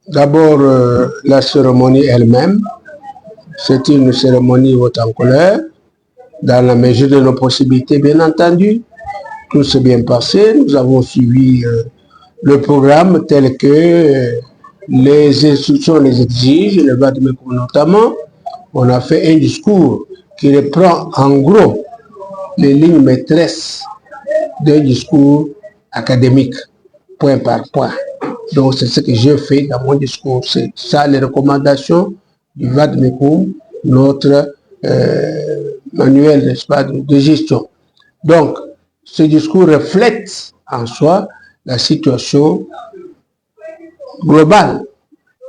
D'abord, la cérémonie elle-même, c'est une cérémonie haute en couleur, dans la mesure de nos possibilités, bien entendu. Tout s'est bien passé, nous avons suivi le programme tel que les instructions les exigent, le Vademecum notamment. On a fait un discours qui reprend en gros les lignes maîtresses d'un discours académique, point par point. Donc c'est ce que j'ai fait dans mon discours. C'est ça les recommandations du Vademecum, notre manuel, n'est-ce pas, de gestion. Donc, ce discours reflète en soi la situation globale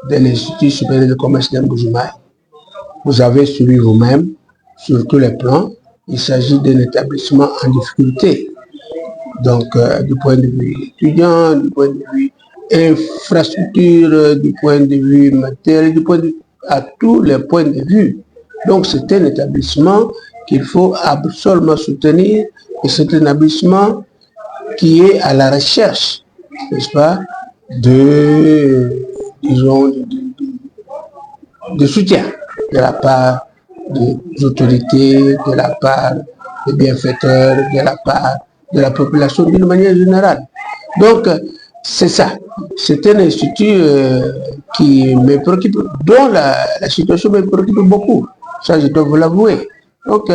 de l'Institut supérieur de commerce d'Mbujimayi. Vous avez suivi vous-même sur tous les plans. Il s'agit d'un établissement en difficulté. Donc, du point de vue étudiant, du point de vue infrastructure, du point de vue matériel, du point de vue, à tous les points de vue. Donc, c'est un établissement qu'il faut absolument soutenir et c'est un établissement qui est à la recherche, n'est-ce pas, disons, de soutien de la part des autorités, de la part des bienfaiteurs, de la part de la population d'une manière générale. Donc, c'est ça. C'est un institut qui me préoccupe, dont la situation me préoccupe beaucoup. Ça, je dois vous l'avouer. Donc,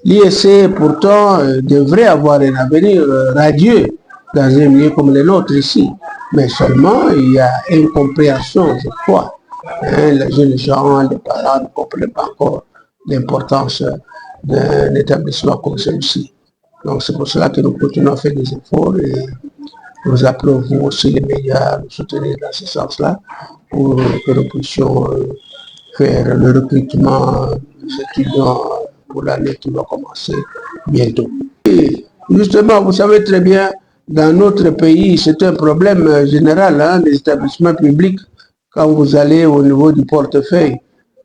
l'ISC, pourtant, devrait avoir un avenir radieux dans un milieu comme le nôtre ici. Mais seulement, il y a incompréhension, je crois. Les jeunes gens, les parents ne comprennent pas encore l'importance d'un établissement comme celui-ci. Donc, c'est pour cela que nous continuons à faire des efforts et nous appelons vous aussi les médias à nous soutenir dans ce sens-là pour que nous puissions faire le recrutement des étudiants pour l'année qui va commencer bientôt. Et justement, vous savez très bien, dans notre pays, c'est un problème général, hein, les établissements publics. Quand vous allez au niveau du portefeuille,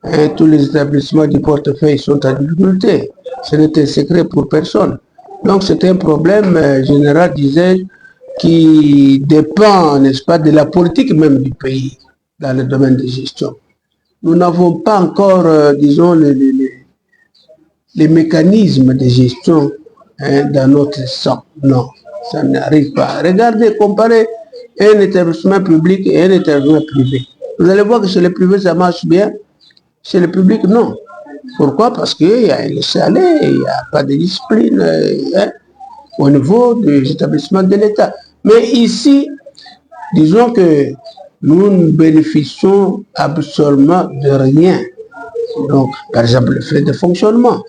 hein, tous les établissements du portefeuille sont en difficulté. Ce n'est un secret pour personne. Donc c'est un problème général, disais-je, qui dépend, n'est-ce pas, de la politique même du pays dans le domaine de gestion. Nous n'avons pas encore, disons, les mécanismes de gestion dans notre sang. Non, ça n'arrive pas. Regardez, comparez un établissement public et un établissement privé. Vous allez voir que chez les privés, ça marche bien. Chez le public, non. Pourquoi? Parce qu'il y a un laisser-aller, il n'y a pas de discipline au niveau des établissements de l'État. Mais ici, disons que nous ne bénéficions absolument de rien. Donc, par exemple, les frais de fonctionnement,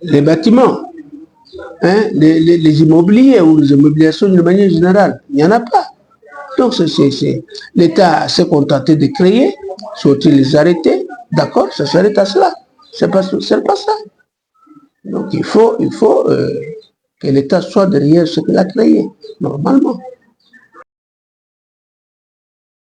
les bâtiments, hein, les immobiliers ou les immobilisations d'une manière générale, il n'y en a pas. Donc, l'État s'est contenté de créer, faut-il les arrêter? D'accord, ça s'arrête à cela. C'est pas ça. Donc, il faut que l'État soit derrière ce qu'il a créé, normalement.